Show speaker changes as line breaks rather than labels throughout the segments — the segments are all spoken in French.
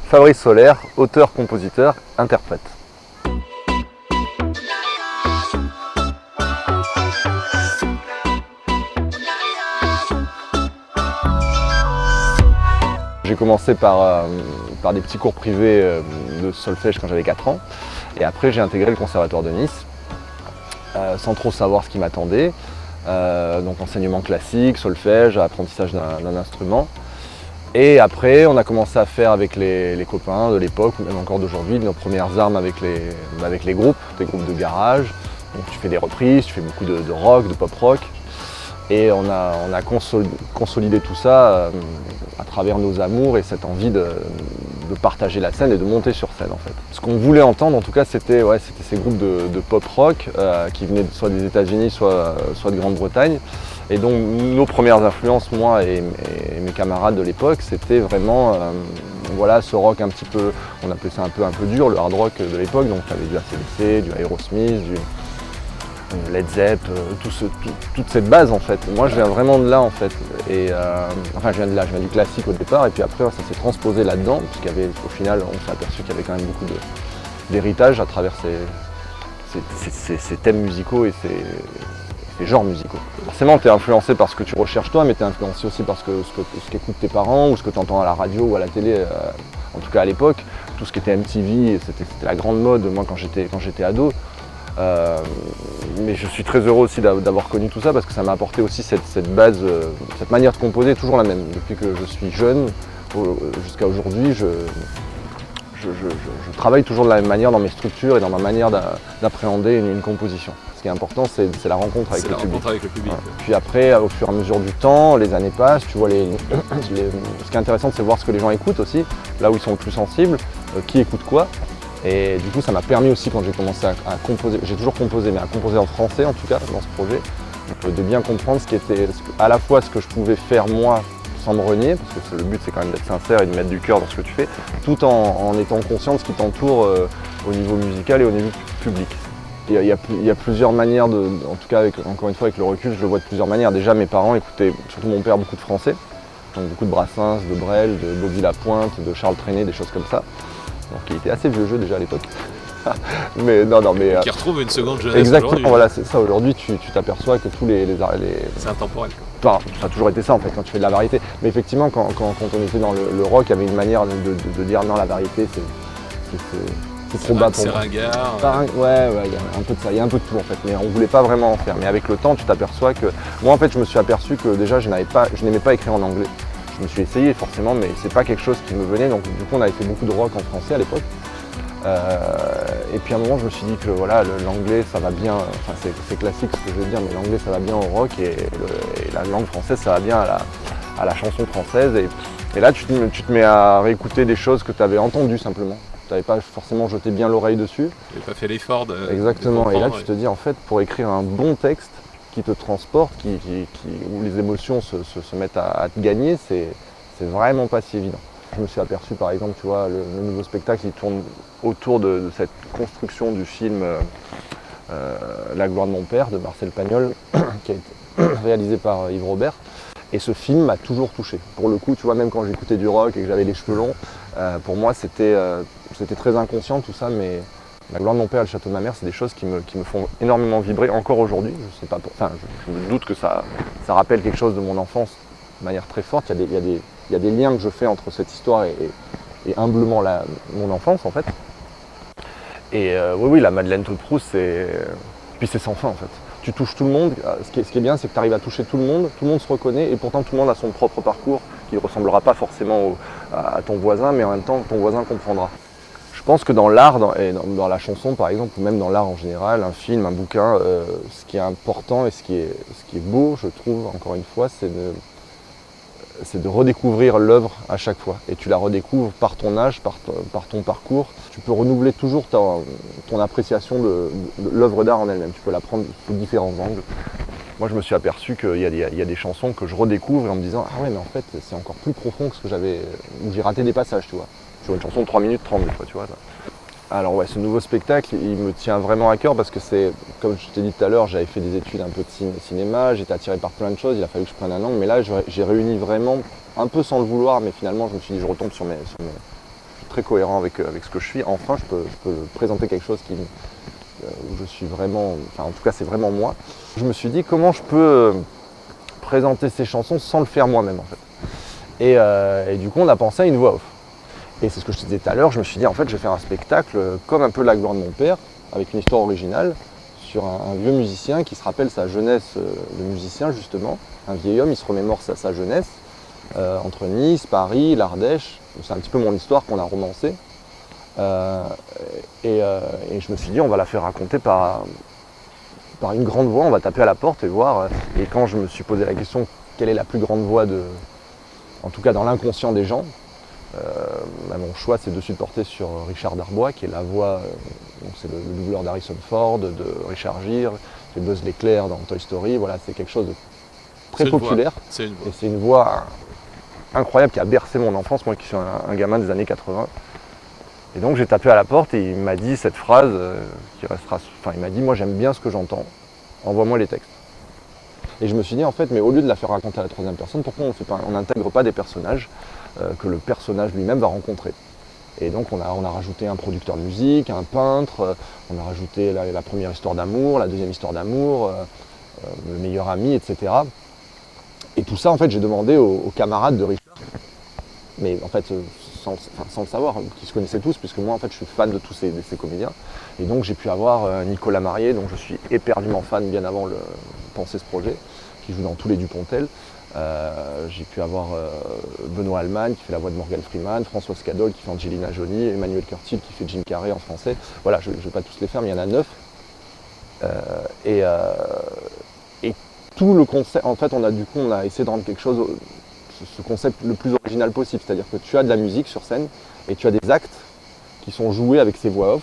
Fabrice Solaire, auteur, compositeur, interprète. J'ai commencé par des petits cours privés de solfège quand j'avais 4 ans. Et après, j'ai intégré le conservatoire de Nice, sans trop savoir ce qui m'attendait. Donc enseignement classique, solfège, apprentissage d'un instrument. Et après, on a commencé à faire avec les copains de l'époque, ou même encore d'aujourd'hui, nos premières armes avec les groupes, des groupes de garage. Donc tu fais des reprises, tu fais beaucoup de rock, de pop rock. Et on a consolidé tout ça à travers nos amours et cette envie de partager la scène et de monter sur scène en fait. Ce qu'on voulait entendre en tout cas c'était ces groupes de pop rock qui venaient soit des États-Unis soit de Grande-Bretagne. Et donc nos premières influences, moi et mes camarades de l'époque, c'était vraiment ce rock un petit peu, on appelait ça un peu dur, le hard rock de l'époque. Donc tu avais du AC/DC, du Aerosmith, du Led Zepp, toute cette base en fait. Moi je viens vraiment de là en fait. Et je viens de là, je viens du classique au départ et puis après ça s'est transposé là-dedans, puisqu'il y avait au final on s'est aperçu qu'il y avait quand même beaucoup d'héritage à travers ces thèmes musicaux et ces genres musicaux. Forcément tu es influencé par ce que tu recherches toi, mais tu es influencé aussi par ce qu'écoutent tes parents ou ce que tu entends à la radio ou à la télé, en tout cas à l'époque. Tout ce qui était MTV, c'était la grande mode moi quand j'étais ado. Mais je suis très heureux aussi d'avoir connu tout ça parce que ça m'a apporté aussi cette base, cette manière de composer toujours la même. Depuis que je suis jeune jusqu'à aujourd'hui, je travaille toujours de la même manière dans mes structures et dans ma manière d'appréhender une composition. Ce qui est important, c'est la rencontre avec le public. Ouais. Puis après, au fur et à mesure du temps, les années passent, tu vois, ce qui est intéressant, c'est voir ce que les gens écoutent aussi, là où ils sont le plus sensibles, qui écoute quoi. Et du coup, ça m'a permis aussi quand j'ai commencé à composer, j'ai toujours composé, mais à composer en français en tout cas dans ce projet, de bien comprendre ce qui était à la fois ce que je pouvais faire moi sans me renier, parce que le but c'est quand même d'être sincère et de mettre du cœur dans ce que tu fais, tout en étant conscient de ce qui t'entoure au niveau musical et au niveau public. Il y a plusieurs manières, en tout cas encore une fois avec le recul, je le vois de plusieurs manières. Déjà mes parents écoutaient, surtout mon père, beaucoup de français, donc beaucoup de Brassens, de Brel, de Bobby Lapointe, de Charles Trenet, des choses comme ça. Donc il était assez vieux jeu déjà à l'époque. mais
qui retrouve une seconde jeunesse.
Exactement, voilà, c'est ça. Aujourd'hui, tu t'aperçois que tous les
c'est intemporel. Quoi.
Enfin, ça a toujours été ça en fait quand tu fais de la variété. Mais effectivement, quand on était dans le rock, il y avait une manière de dire non, la variété, c'est trop bas pour moi.
C'est ringard.
Ouais, il y a un peu de ça, il y a un peu de tout en fait. Mais on voulait pas vraiment en faire. Mais avec le temps, tu t'aperçois que moi en fait, je me suis aperçu que déjà, je n'aimais pas écrire en anglais. Je me suis essayé forcément, mais c'est pas quelque chose qui me venait. Donc du coup, on avait fait beaucoup de rock en français à l'époque. Et puis à un moment, je me suis dit que voilà, l'anglais, ça va bien. Enfin, c'est classique ce que je veux dire, mais l'anglais, ça va bien au rock et la langue française, ça va bien à la chanson française. Et là, tu te mets à réécouter des choses que tu avais entendues simplement. Tu n'avais pas forcément jeté bien l'oreille dessus.
Tu n'avais pas fait l'effort de.
Exactement. Et là, tu te dis en fait, pour écrire un bon texte qui te transporte, où les émotions se mettent à te gagner, c'est vraiment pas si évident. Je me suis aperçu par exemple, tu vois, le nouveau spectacle, il tourne autour de cette construction du film La gloire de mon père de Marcel Pagnol, qui a été réalisé par Yves Robert. Et ce film m'a toujours touché. Pour le coup, tu vois, même quand j'écoutais du rock et que j'avais les cheveux longs, pour moi c'était très inconscient tout ça, mais La gloire de mon père et Le château de ma mère, c'est des choses qui me font énormément vibrer encore aujourd'hui. Je sais pas, je me doute que ça rappelle quelque chose de mon enfance de manière très forte. Il y a des liens que je fais entre cette histoire et humblement mon enfance en fait. Et oui, la Madeleine de Proust, puis c'est sans fin en fait. Tu touches tout le monde. Ce qui est bien, c'est que tu arrives à toucher tout le monde se reconnaît et pourtant tout le monde a son propre parcours qui ne ressemblera pas forcément à ton voisin, mais en même temps ton voisin comprendra. Je pense que dans l'art, dans la chanson par exemple, ou même dans l'art en général, un film, un bouquin, ce qui est important et ce qui est beau, je trouve, encore une fois, c'est de redécouvrir l'œuvre à chaque fois. Et tu la redécouvres par ton âge, par ton parcours. Tu peux renouveler toujours ton appréciation de l'œuvre d'art en elle-même. Tu peux la prendre sous différents angles. Moi, je me suis aperçu qu'il y a des chansons que je redécouvre en me disant « Ah ouais, mais en fait, c'est encore plus profond que ce que j'avais... » où j'ai raté des passages, tu vois. Sur une chanson de 3 minutes 30 des fois, tu vois. Alors ouais, ce nouveau spectacle, il me tient vraiment à cœur parce que c'est, comme je t'ai dit tout à l'heure, j'avais fait des études un peu de cinéma, j'étais attiré par plein de choses, il a fallu que je prenne un angle, mais là j'ai réuni vraiment, un peu sans le vouloir, mais finalement je me suis dit je retombe sur mes... Je suis très cohérent avec ce que je suis. Enfin, je peux présenter quelque chose où je suis vraiment, enfin en tout cas c'est vraiment moi. Je me suis dit comment je peux présenter ces chansons sans le faire moi-même en fait. Et du coup on a pensé à une voix off. Et c'est ce que je te disais tout à l'heure, je me suis dit en fait je vais faire un spectacle comme un peu La gloire de mon père, avec une histoire originale, sur un vieux musicien qui se rappelle sa jeunesse de musicien justement. Un vieil homme, il se remémore sa jeunesse entre Nice, Paris, l'Ardèche. C'est un petit peu mon histoire qu'on a romancée. Et je me suis dit on va la faire raconter par une grande voix, on va taper à la porte et voir. Et quand je me suis posé la question quelle est la plus grande voix en tout cas dans l'inconscient des gens, mon choix c'est de suite porté sur Richard Darbois qui est la voix, c'est le doubleur d'Harrison Ford, de Richard Gere, c'est Buzz l'éclair dans Toy Story, voilà, c'est quelque chose de très populaire.
C'est une voix.
Et c'est une voix incroyable qui a bercé mon enfance, moi qui suis un gamin des années 80. Et donc j'ai tapé à la porte et il m'a dit cette phrase qui restera, enfin il m'a dit moi j'aime bien ce que j'entends, envoie-moi les textes. Et je me suis dit en fait mais au lieu de la faire raconter à la troisième personne, pourquoi on n'intègre pas des personnages que le personnage lui-même va rencontrer. Et donc on a rajouté un producteur de musique, un peintre, on a rajouté la première histoire d'amour, la deuxième histoire d'amour, le meilleur ami, etc. Et tout ça en fait j'ai demandé aux camarades de Richard, mais en fait sans le savoir, qui se connaissaient tous, puisque moi en fait je suis fan de tous ces comédiens. Et donc j'ai pu avoir Nicolas Marié, dont je suis éperdument fan bien avant de penser ce projet, qui joue dans tous les Dupontel. J'ai pu avoir Benoît Alman qui fait la voix de Morgan Freeman, Françoise Cadol qui fait Angelina Jolie, Emmanuel Curtil qui fait Jim Carrey en français. Voilà, je ne vais pas tous les faire, mais il y en a 9. Et tout le concept, en fait, on a essayé de rendre quelque chose, ce concept le plus original possible. C'est-à-dire que tu as de la musique sur scène et tu as des actes qui sont joués avec ces voix off,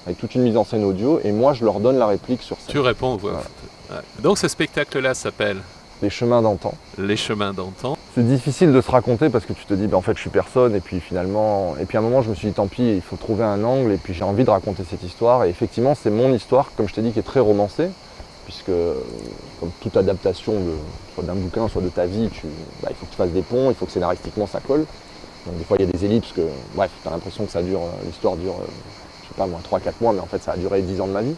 avec toute une mise en scène audio, et moi je leur donne la réplique sur scène.
Tu réponds aux voix off. Ouais. Donc ce spectacle-là s'appelle
Les chemins d'antan.
Les chemins d'antan.
C'est difficile de se raconter parce que tu te dis en fait je suis personne et puis finalement, à un moment je me suis dit tant pis, il faut trouver un angle et puis j'ai envie de raconter cette histoire et effectivement c'est mon histoire, comme je t'ai dit, qui est très romancée puisque comme toute adaptation soit d'un bouquin, soit de ta vie, il faut que tu fasses des ponts, il faut que scénaristiquement ça colle. Donc des fois il y a des ellipses que, bref, tu as l'impression que l'histoire dure, je sais pas moi, 3-4 mois, mais en fait ça a duré 10 ans de ma vie.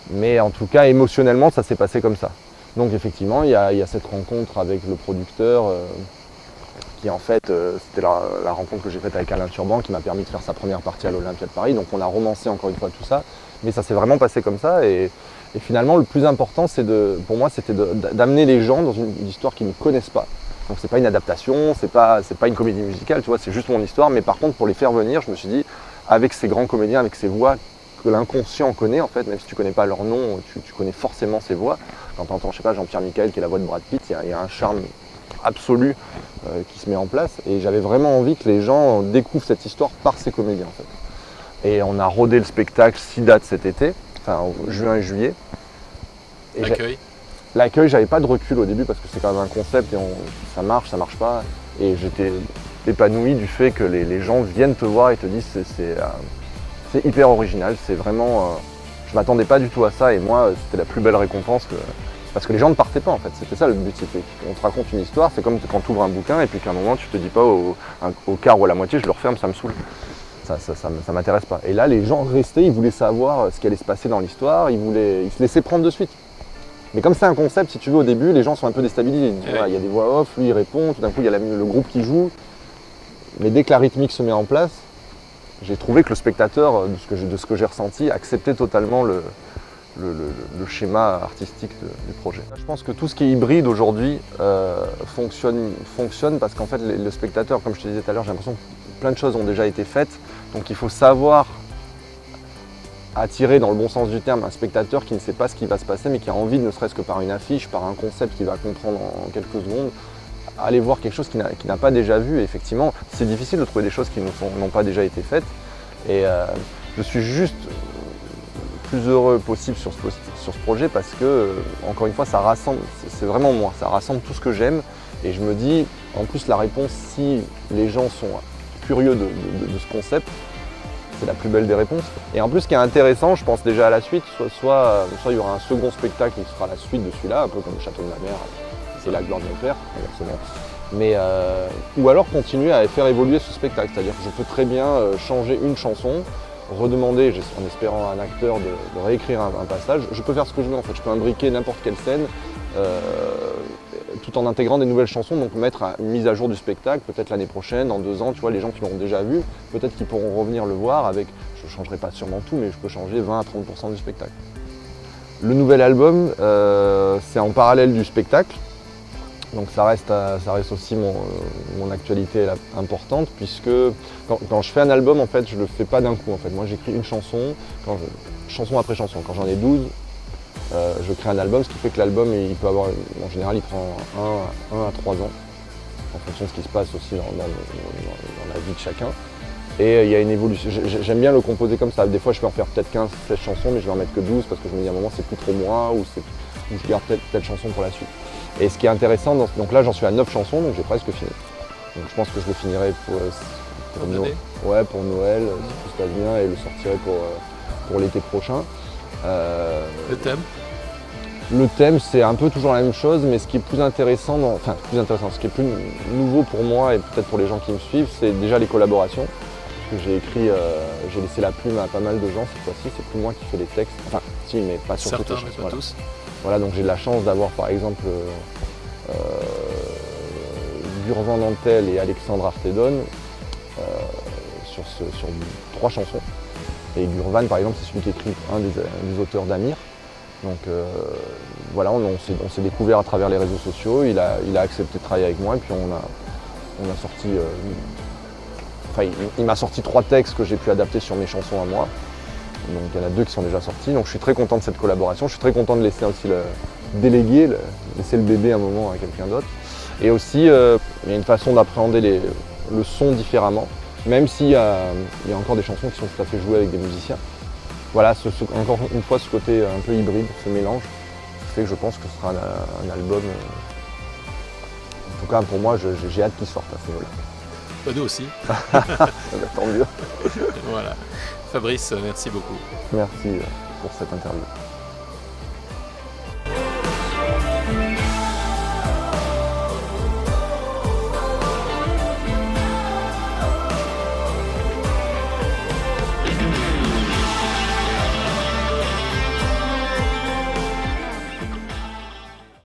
Mais en tout cas émotionnellement ça s'est passé comme ça. Donc effectivement, il y a cette rencontre avec le producteur qui en fait, c'était la rencontre que j'ai faite avec Alain Turban qui m'a permis de faire sa première partie à l'Olympia de Paris. Donc on a romancé encore une fois tout ça, mais ça s'est vraiment passé comme ça. Et finalement, le plus important, pour moi, c'était d'amener les gens dans une histoire qu'ils ne connaissent pas. Donc c'est pas une adaptation, c'est pas une comédie musicale, tu vois, c'est juste mon histoire. Mais par contre, pour les faire venir, je me suis dit, avec ces grands comédiens, avec ces voix que l'inconscient connaît en fait, même si tu connais pas leur nom, tu connais forcément ces voix. Quand tu entends, je sais pas, Jean-Pierre Michael qui est la voix de Brad Pitt, il y a un charme absolu qui se met en place. Et j'avais vraiment envie que les gens découvrent cette histoire par ces comédiens en fait. Et on a rodé le spectacle 6 dates cet été, enfin juin et juillet. Et l'accueil, j'avais pas de recul au début parce que c'est quand même un concept et ça marche pas. Et j'étais épanoui du fait que les gens viennent te voir et te disent c'est hyper original, c'est vraiment... je m'attendais pas du tout à ça et moi c'était la plus belle récompense parce que les gens ne partaient pas en fait, c'était ça le but, c'était qu'on te raconte une histoire, c'est comme quand tu ouvres un bouquin et puis qu'à un moment tu te dis pas au quart ou à la moitié je le referme, ça me saoule, ça m'intéresse pas. Et là les gens restaient, ils voulaient savoir ce qui allait se passer dans l'histoire, ils se laissaient prendre de suite. Mais comme c'est un concept, si tu veux, au début les gens sont un peu déstabilisés, ils disent il y a des voix off, lui il répond, tout d'un coup il y a le groupe qui joue, mais dès que la rythmique se met en place, j'ai trouvé que le spectateur, de ce que j'ai ressenti, acceptait totalement le schéma artistique du projet. Je pense que tout ce qui est hybride aujourd'hui fonctionne parce qu'en fait le spectateur, comme je te disais tout à l'heure, j'ai l'impression que plein de choses ont déjà été faites. Donc il faut savoir attirer dans le bon sens du terme un spectateur qui ne sait pas ce qui va se passer mais qui a envie, ne serait-ce que par une affiche, par un concept qu'il va comprendre en quelques secondes, aller voir quelque chose qu'il n'a pas déjà vu. Et effectivement, c'est difficile de trouver des choses qui n'ont pas déjà été faites. Et je suis juste plus heureux possible sur ce projet parce que, encore une fois, ça rassemble, c'est vraiment moi, ça rassemble tout ce que j'aime. Et je me dis, en plus, la réponse, si les gens sont curieux de ce concept, c'est la plus belle des réponses. Et en plus, ce qui est intéressant, je pense déjà à la suite, soit il y aura un second spectacle qui sera la suite de celui-là, un peu comme le Château de ma mère. C'est La gloire de mon père, Ou alors continuer à faire évoluer ce spectacle. C'est-à-dire que je peux très bien changer une chanson, redemander, en espérant à un acteur de réécrire un passage. Je peux faire ce que je veux en fait, je peux imbriquer n'importe quelle scène tout en intégrant des nouvelles chansons, donc mettre une mise à jour du spectacle, peut-être l'année prochaine, dans 2 ans, tu vois, les gens qui l'auront déjà vu, peut-être qu'ils pourront revenir le voir avec, je ne changerai pas sûrement tout, mais je peux changer 20 à 30% du spectacle. Le nouvel album, c'est en parallèle du spectacle. Donc ça reste aussi mon actualité importante, puisque quand je fais un album, en fait, je ne le fais pas d'un coup. En fait. Moi, j'écris une chanson, chanson après chanson. Quand j'en ai 12, je crée un album, ce qui fait que l'album, il peut avoir, en général, il prend 1 à 3 ans, en fonction de ce qui se passe aussi dans la vie de chacun. Et il y a une évolution. J'aime bien le composer comme ça. Des fois, je peux en faire peut-être 15, 16 chansons, mais je vais en mettre que 12 parce que je me dis à un moment, c'est plus trop moi, ou je garde telle chanson pour la suite. Et ce qui est intéressant, donc là, j'en suis à 9 chansons, donc j'ai presque fini. Donc je pense que je le finirai pour Noël. Ouais, pour Noël, si tout se passe bien, et le sortirai pour l'été prochain.
Le thème?
Le thème, c'est un peu toujours la même chose, mais ce qui est plus intéressant, ce qui est plus nouveau pour moi et peut-être pour les gens qui me suivent, c'est déjà les collaborations. Parce que j'ai laissé la plume à pas mal de gens cette fois-ci, c'est plus moi qui fais les textes. Enfin, si, mais pas sur toutes les chansons.
Pas tous.
Voilà, donc j'ai de la chance d'avoir par exemple Gurvan Nantel et Alexandre Artedon sur 3 chansons. Et Gurvan, par exemple, c'est celui qui écrit un des auteurs d'Amir. Donc voilà, on s'est découvert à travers les réseaux sociaux, il a accepté de travailler avec moi et puis on a sorti... il m'a sorti 3 textes que j'ai pu adapter sur mes chansons à moi. Donc il y en a 2 qui sont déjà sortis, donc je suis très content de cette collaboration. Je suis très content de laisser aussi laisser le bébé un moment à quelqu'un d'autre. Et aussi, il y a une façon d'appréhender le son différemment, même s'il y a encore des chansons qui sont tout à fait jouées avec des musiciens. Voilà, encore une fois, ce côté un peu hybride, ce mélange, fait que je pense que ce sera un album. En tout cas, pour moi, j'ai hâte qu'il sorte à ce niveau-là.
Nous aussi.
Tant mieux.
Voilà. Fabrice, merci beaucoup.
Merci pour cette interview.